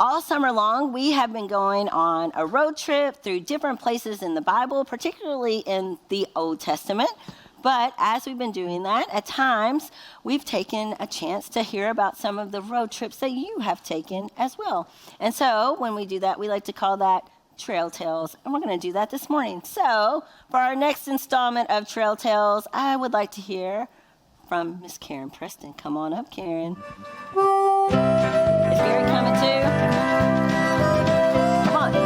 all summer long, we have been going on a road trip through different places in the Bible, particularly in the Old Testament. But as we've been doing that, at times, we've taken a chance to hear about some of the road trips that you have taken as well. And so when we do that, we like to call that Trail Tales, and we're going to do that this morning. So for our next installment of Trail Tales, I would like to hear from Miss Karen Preston. Come on up, Karen. Is Gary coming too? Come on. Here.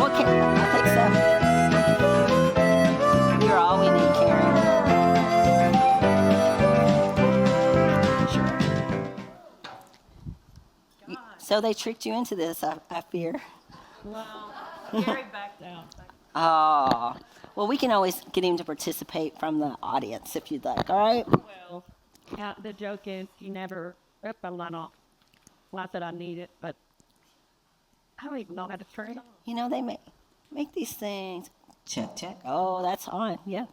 Okay, I think so. You're all we need, Karen. Sure. So they tricked you into this, I fear. Well, Gary backed out. Oh. Well, we can always get him to participate from the audience if you'd like, all right? Well, the joke is he never ripped a lot off. Not that I need it, but I don't even know how to turn it on. You know, they make these things. Check, check. Oh, that's on, yeah.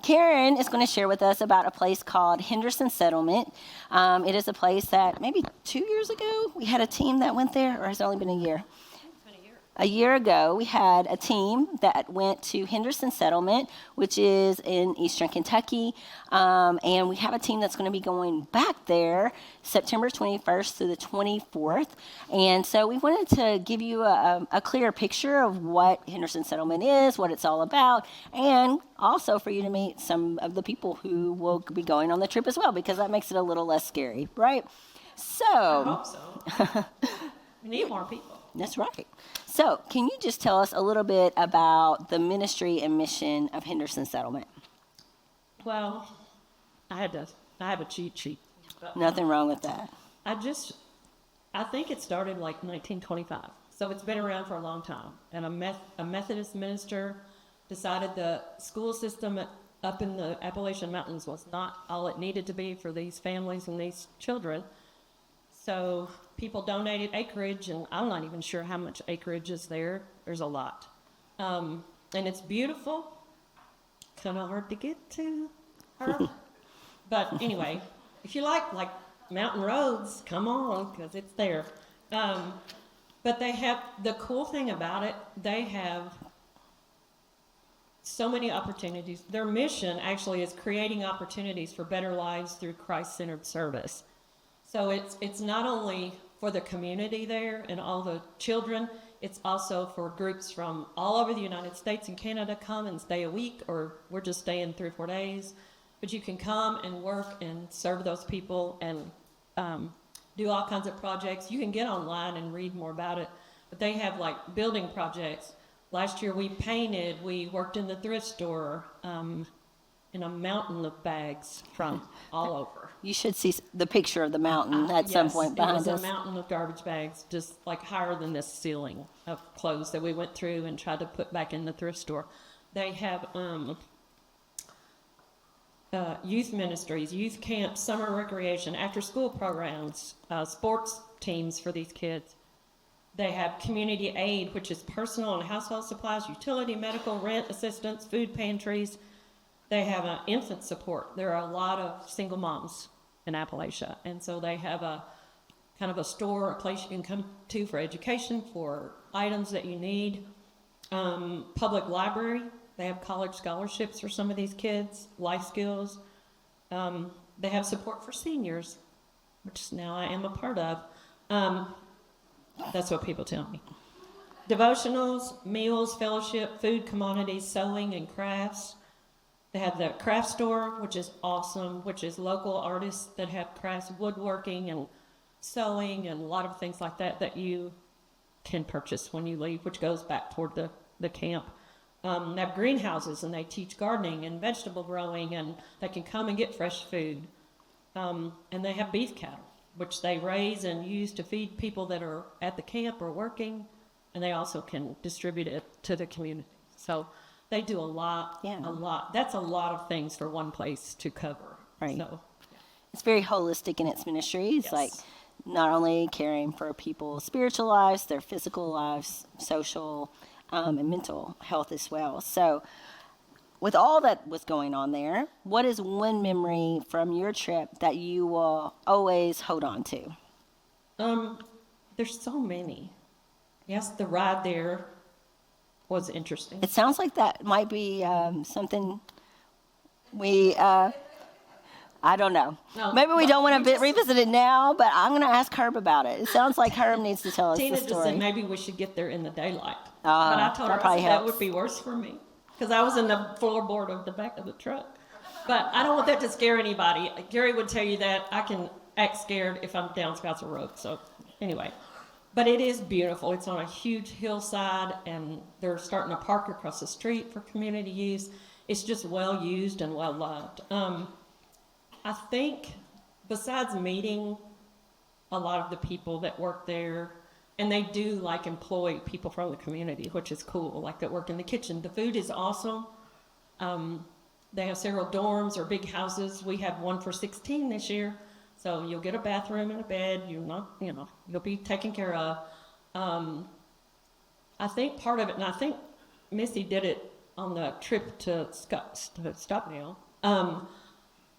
Karen is going to share with us about a place called Henderson Settlement. It is a place that maybe 2 years ago we had a team that went there, or has it only been a year? A year ago, we had a team that went to Henderson Settlement, which is in eastern Kentucky, and we have a team that's going to be going back there September 21st through the 24th. And so we wanted to give you a clear picture of what Henderson Settlement is, what it's all about, and also for you to meet some of the people who will be going on the trip as well, because that makes it a little less scary, right? So, I hope so. We need more people. That's right. So, can you just tell us a little bit about the ministry and mission of Henderson Settlement? Well, I have a cheat sheet. Nothing wrong with that. I think it started like 1925. So it's been around for a long time. And a Methodist minister decided the school system up in the Appalachian Mountains was not all it needed to be for these families and these children. So people donated acreage, and I'm not even sure how much acreage is there. There's a lot. And it's beautiful. Kind of hard to get to. But anyway, if you like mountain roads, come on, because it's there. But they have, the cool thing about it, they have so many opportunities. Their mission actually is creating opportunities for better lives through Christ-centered service. So it's not only for the community there and all the children, it's also for groups from all over the United States and Canada come and stay a week, or we're just staying 3 or 4 days. But you can come and work and serve those people and do all kinds of projects. You can get online and read more about it. But they have like building projects. Last year we painted, we worked in the thrift store, in a mountain of bags from all over. You should see the picture of the mountain at some point behind us. It was a mountain of garbage bags, just like higher than this ceiling of clothes that we went through and tried to put back in the thrift store. They have youth ministries, youth camps, summer recreation, after-school programs, sports teams for these kids. They have community aid, which is personal and household supplies, utility, medical, rent assistance, food pantries. They have infant support. There are a lot of single moms in Appalachia, and so they have a kind of a store, a place you can come to for education, for items that you need. Public library, they have college scholarships for some of these kids, life skills. They have support for seniors, which now I am a part of. That's what people tell me. Devotionals, meals, fellowship, food, commodities, sewing, and crafts. They have the craft store, which is awesome, which is local artists that have crafts, woodworking and sewing and a lot of things like that that you can purchase when you leave, which goes back toward the camp. They have greenhouses, and they teach gardening and vegetable growing, and they can come and get fresh food. And they have beef cattle, which they raise and use to feed people that are at the camp or working, and they also can distribute it to the community. So they do a lot. That's a lot of things for one place to cover. Right. So, it's very holistic in its ministry. It's yes. like not only caring for people's spiritual lives, their physical lives, social, and mental health as well. So with all that was going on there, what is one memory from your trip that you will always hold on to? There's so many. Yes, the ride there was interesting. It sounds like that might be something we, I don't know. No, Maybe we but don't want we to revisit it now, but I'm going to ask Herb about it. It sounds like Herb needs to tell us Tina the just story. said maybe we should get there in the daylight. But I told her that probably I said, that helps. would be worse for me because I was in the floorboard of the back of the truck. But I don't want that to scare anybody. Gary would tell you that I can act scared if I'm down Scouts Road. So anyway, but it is beautiful. It's on a huge hillside, and they're starting a park across the street for community use. It's just well used and well loved. I think besides meeting a lot of the people that work there, and they do like employ people from the community, which is cool, like that work in the kitchen. The food is awesome. They have several dorms or big houses. We have one for 16 this year. So you'll get a bathroom and a bed. You'll be taken care of. I think part of it, and I think Missy did it on the trip to Stockdale,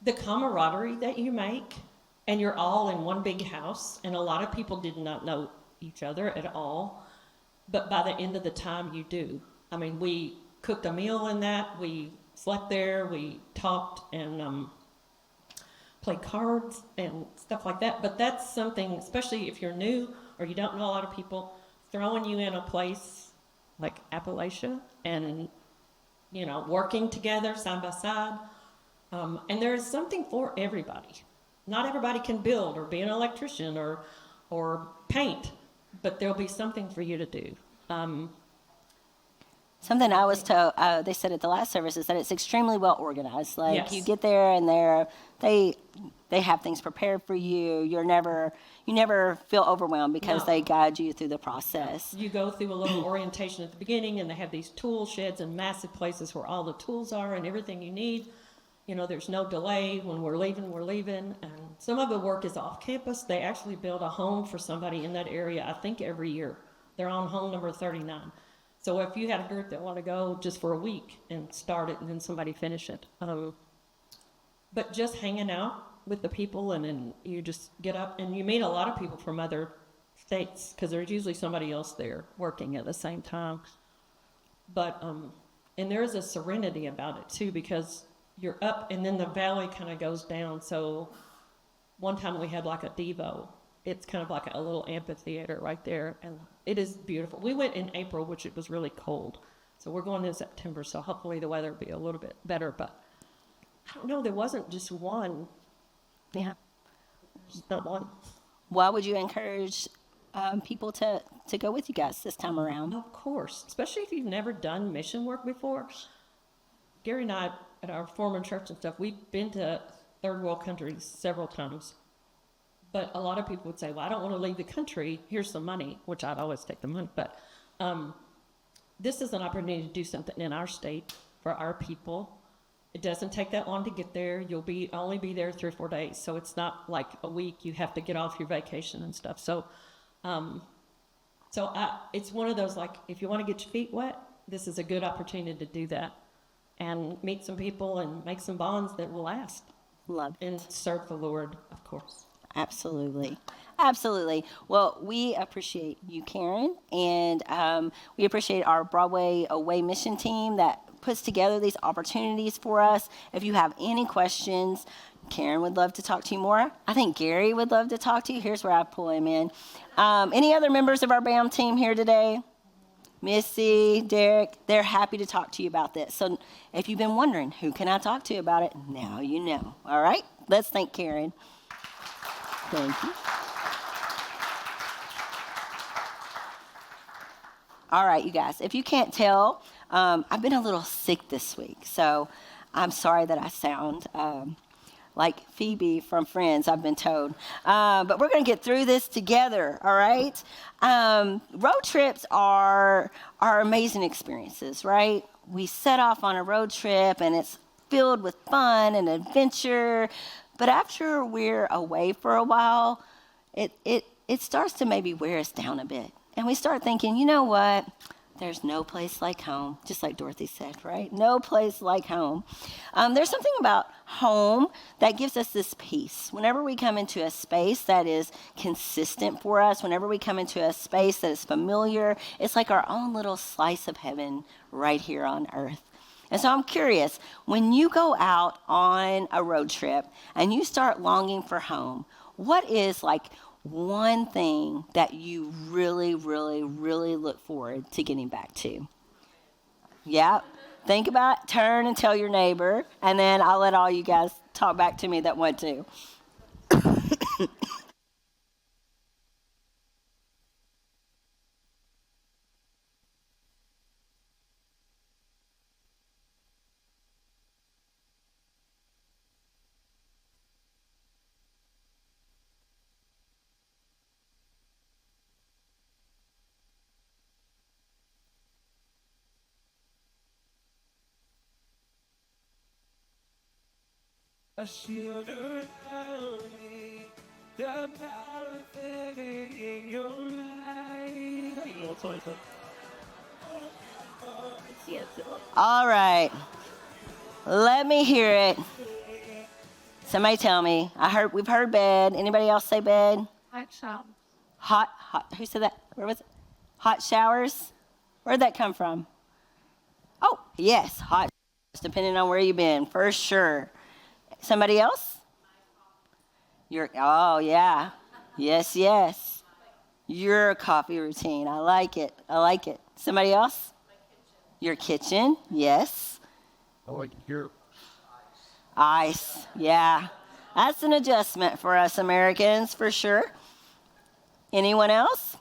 the camaraderie that you make, and you're all in one big house, and a lot of people did not know each other at all, but by the end of the time you do. I mean, we cooked a meal in that, we slept there, we talked and played cards and stuff like that, but that's something, especially if you're new or you don't know a lot of people, throwing you in a place like Appalachia and, working together side by side. And there is something for everybody. Not everybody can build or be an electrician or paint, but there'll be something for you to do. Something I was told, they said at the last service, is that it's extremely well organized. Like Yes. you get there and they have things prepared for you. You never feel overwhelmed because No. they guide you through the process. You go through a little orientation at the beginning, and they have these tool sheds and massive places where all the tools are and everything you need. There's no delay. When we're leaving. And some of the work is off campus. They actually build a home for somebody in that area, I think, every year. They're on home number 39. So if you had a group that want to go just for a week and start it and then somebody finish it. But just hanging out with the people, and then you just get up and you meet a lot of people from other states because there's usually somebody else there working at the same time. But, and there is a serenity about it too, because you're up and then the valley kind of goes down. So one time we had like a Devo. It's kind of like a little amphitheater right there, and it is beautiful. We went in April, which it was really cold. So we're going in September, so hopefully the weather will be a little bit better. But I don't know, there wasn't just one. Yeah. Just not one. Why would you encourage people to go with you guys this time around? Of course, especially if you've never done mission work before. Gary and I, at our former church and stuff, we've been to third world countries several times. But a lot of people would say, well, I don't want to leave the country. Here's some money, which I'd always take the money. But this is an opportunity to do something in our state for our people. It doesn't take that long to get there. You'll only be there 3 or 4 days. So it's not like a week. You have to get off your vacation and stuff. So it's one of those, like, if you want to get your feet wet, this is a good opportunity to do that and meet some people and make some bonds that will last. Love it. And serve the Lord, of course. Absolutely. Well, we appreciate you, Karen, and we appreciate our Broadway Away mission team that puts together these opportunities for us. If you have any questions, Karen would love to talk to you more. I think Gary would love to talk to you. Here's where I pull him in. Any other members of our BAM team here today? Missy, Derek, they're happy to talk to you about this. So if you've been wondering, who can I talk to about it? Now you know. All right? Let's thank Karen. Thank you. All right, you guys, if you can't tell, I've been a little sick this week, so I'm sorry that I sound like Phoebe from Friends, I've been told. But we're going to get through this together, all right? Road trips are amazing experiences, right? We set off on a road trip, and it's filled with fun and adventure. But after we're away for a while, it starts to maybe wear us down a bit. And we start thinking, you know what? There's no place like home, just like Dorothy said, right? No place like home. There's something about home that gives us this peace. Whenever we come into a space that is consistent for us, whenever we come into a space that is familiar, it's like our own little slice of heaven right here on earth. And so I'm curious, when you go out on a road trip and you start longing for home, what is like one thing that you really, really, really look forward to getting back to? Yeah. Think about it, turn and tell your neighbor, and then I'll let all you guys talk back to me that want to. A shield around me, the power fading in your light. All right. Let me hear it. Somebody tell me. We've heard bed. Anybody else say bed? Hot shop. Hot. Who said that? Where was it? Hot showers? Where'd that come from? Oh, yes, hot showers, depending on where you've been, for sure. Somebody else? Oh, yeah. Yes. Your coffee routine. I like it. Somebody else? Your kitchen, yes. I like your Ice, yeah. That's an adjustment for us Americans, for sure. Anyone else?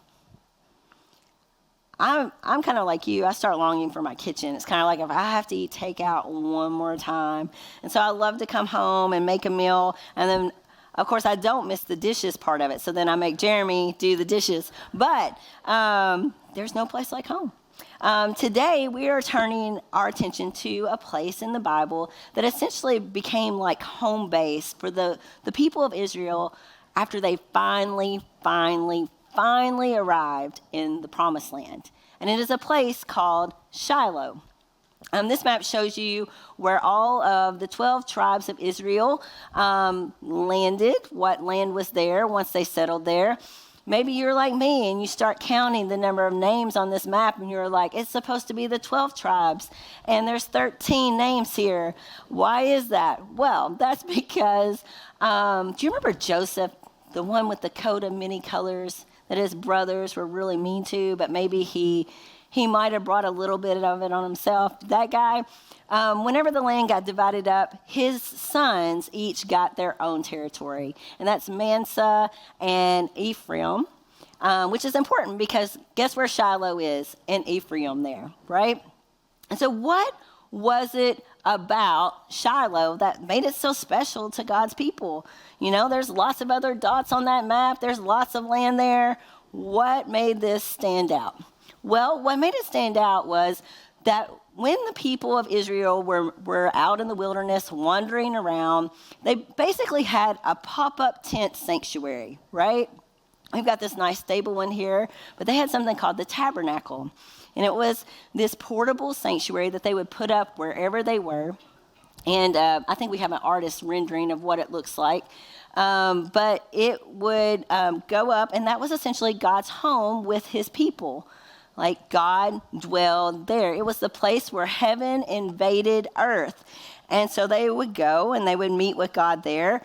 I'm kind of like you. I start longing for my kitchen. It's kind of like if I have to eat takeout one more time. And so I love to come home and make a meal. And then, of course, I don't miss the dishes part of it. So then I make Jeremy do the dishes. But there's no place like home. Today, we are turning our attention to a place in the Bible that essentially became like home base for the people of Israel after they finally arrived in the Promised Land. And it is a place called Shiloh. This map shows you where all of the 12 tribes of Israel landed, what land was there once they settled there. Maybe you're like me and you start counting the number of names on this map and you're like, it's supposed to be the 12 tribes and there's 13 names here. Why is that? Well, that's because, do you remember Joseph, the one with the coat of many colors that his brothers were really mean to, but maybe he might have brought a little bit of it on himself? That guy, whenever the land got divided up, his sons each got their own territory. And that's Manasseh and Ephraim, which is important because guess where Shiloh is? In Ephraim there, right? And so what was it about Shiloh that made it so special to God's people? You know, there's lots of other dots on that map. There's lots of land there. What made this stand out? Well, what made it stand out was that when the people of Israel were out in the wilderness wandering around, they basically had a pop-up tent sanctuary, right? We've got this nice stable one here, but they had something called the tabernacle. And it was this portable sanctuary that they would put up wherever they were. And I think we have an artist rendering of what it looks like. But it would go up, and that was essentially God's home with his people. Like God dwelled there. It was the place where heaven invaded earth. And so they would go and they would meet with God there.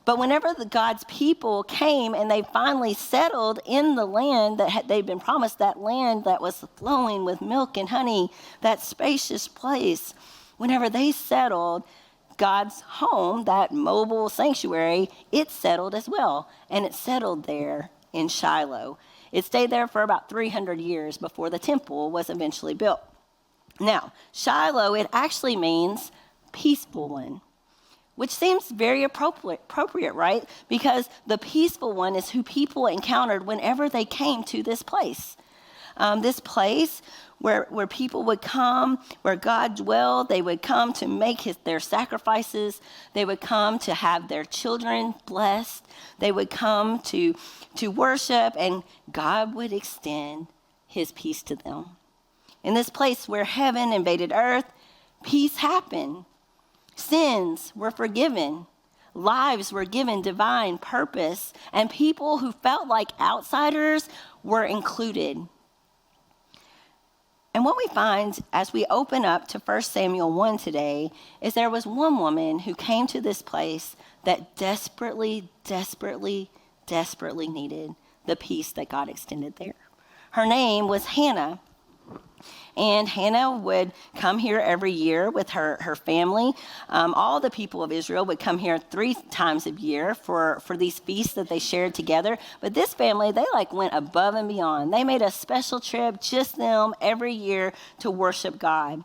But whenever God's people came and they finally settled in the land that they'd been promised, that land that was flowing with milk and honey, that spacious place, whenever they settled, God's home, that mobile sanctuary, it settled as well. And it settled there in Shiloh. It stayed there for about 300 years before the temple was eventually built. Now, Shiloh, it actually means peaceful one, which seems very appropriate, right? Because the peaceful one is who people encountered whenever they came to this place. This place where people would come, where God dwelled. They would come to make their sacrifices. They would come to have their children blessed. They would come to worship, and God would extend his peace to them. In this place where heaven invaded earth, peace happened. Sins were forgiven. Lives were given divine purpose, and people who felt like outsiders were included. And what we find as we open up to 1 Samuel 1 today is there was one woman who came to this place that desperately, desperately, desperately needed the peace that God extended there. Her name was Hannah. And Hannah would come here every year with her family. All the people of Israel would come here 3 times a year for these feasts that they shared together. But this family, they went above and beyond. They made a special trip, just them, every year to worship God.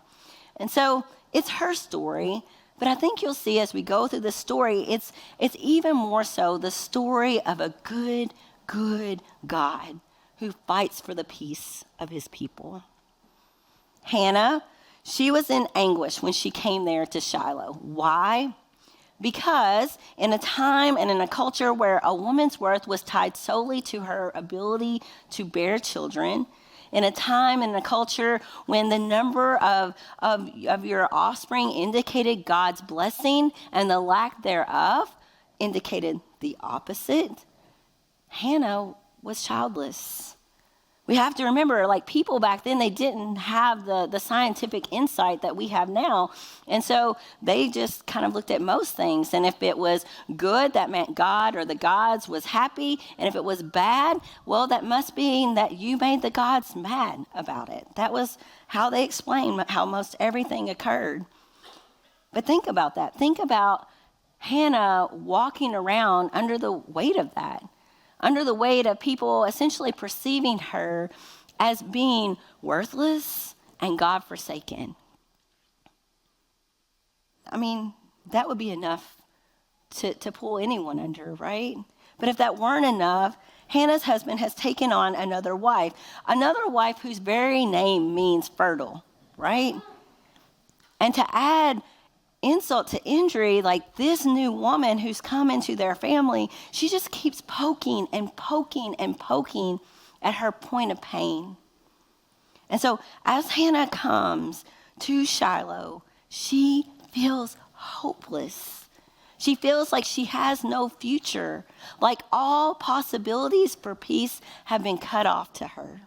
And so it's her story. But I think you'll see as we go through the story, it's even more so the story of a good, good God who fights for the peace of his people. Hannah, she was in anguish when she came there to Shiloh. Why? Because in a time and in a culture where a woman's worth was tied solely to her ability to bear children, in a time and a culture when the number of your offspring indicated God's blessing and the lack thereof indicated the opposite, Hannah was childless. We have to remember, people back then, they didn't have the scientific insight that we have now. And so they just kind of looked at most things. And if it was good, that meant God or the gods was happy. And if it was bad, well, that must mean that you made the gods mad about it. That was how they explained how most everything occurred. But think about that. Think about Hannah walking around under the weight of that. Under the weight of people essentially perceiving her as being worthless and God-forsaken. I mean, that would be enough to pull anyone under, right? But if that weren't enough, Hannah's husband has taken on another wife whose very name means fertile, right? And to add insult to injury, this new woman who's come into their family, she just keeps poking and poking and poking at her point of pain. And so as Hannah comes to Shiloh, she feels hopeless. She feels like she has no future, like all possibilities for peace have been cut off to her.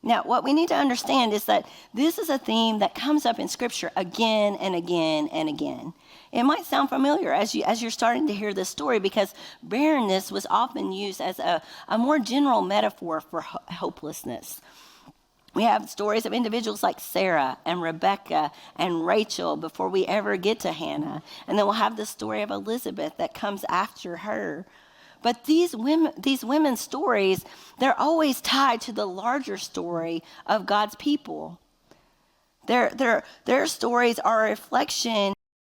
Now, what we need to understand is that this is a theme that comes up in Scripture again and again and again. It might sound familiar as you're starting to hear this story because barrenness was often used as a more general metaphor for hopelessness. We have stories of individuals like Sarah and Rebecca and Rachel before we ever get to Hannah. And then we'll have the story of Elizabeth that comes after her. But these women's stories, they're always tied to the larger story of God's people. Their stories are a reflection